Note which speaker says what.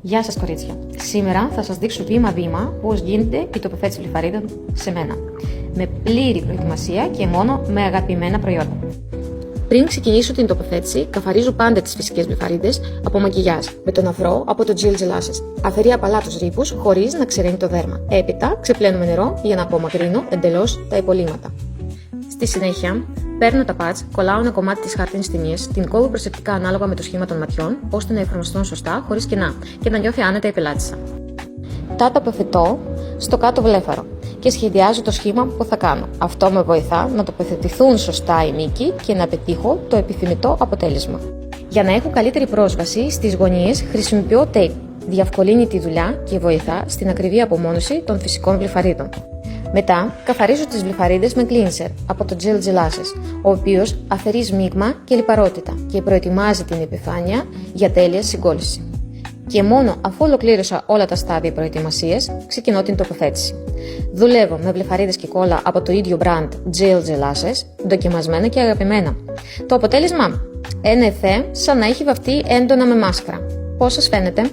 Speaker 1: Γεια σας κορίτσια. Σήμερα θα σας δείξω βήμα-βήμα πώς γίνεται η τοποθέτηση βλυφαρίδων σε μένα. Με πλήρη προετοιμασία και μόνο με αγαπημένα προϊόντα. Πριν ξεκινήσω την τοποθέτηση, καθαρίζω πάντα τις φυσικές βλυφαρίδες από μακιγιάζ με τον αφρό από το Gel Lashes. Αφαιρεί απαλά τους ρήπους χωρίς να ξεραίνει το δέρμα. Έπειτα ξεπλένουμε νερό για να απομακρύνω εντελώς τα υπολείμματα. Στη συνέχεια, παίρνω τα πατς, κολλάω ένα κομμάτι της χάρτινης ταινίας, την κόβω προσεκτικά ανάλογα με το σχήμα των ματιών, ώστε να εφαρμοστούν σωστά, χωρίς κενά και να νιώθει άνετα η πελάτησα. Τα τοποθετώ στο κάτω βλέφαρο και σχεδιάζω το σχήμα που θα κάνω. Αυτό με βοηθά να τοποθετηθούν σωστά οι μύκοι και να πετύχω το επιθυμητό αποτέλεσμα. Για να έχω καλύτερη πρόσβαση στις γωνίες, χρησιμοποιώ tape. Διευκολύνει τη δουλειά και βοηθά στην ακριβή απομόνωση των φυσικών βλυφαρίδων. Μετά, καθαρίζω τις βλυφαρίδες με cleanser από το Gel Lashes, ο οποίος αφαιρεί σμίγμα και λιπαρότητα και προετοιμάζει την επιφάνεια για τέλεια συγκόλληση. Και μόνο αφού ολοκλήρωσα όλα τα στάδια προετοιμασίας, ξεκινώ την τοποθέτηση. Δουλεύω με βλυφαρίδες και κόλλα από το ίδιο brand Gel Lashes, δοκιμασμένα και αγαπημένα. Το αποτέλεσμα? Ένα εφέ σαν να έχει βαφτεί έντονα με μάσκαρα. Πώς σας φαίνεται?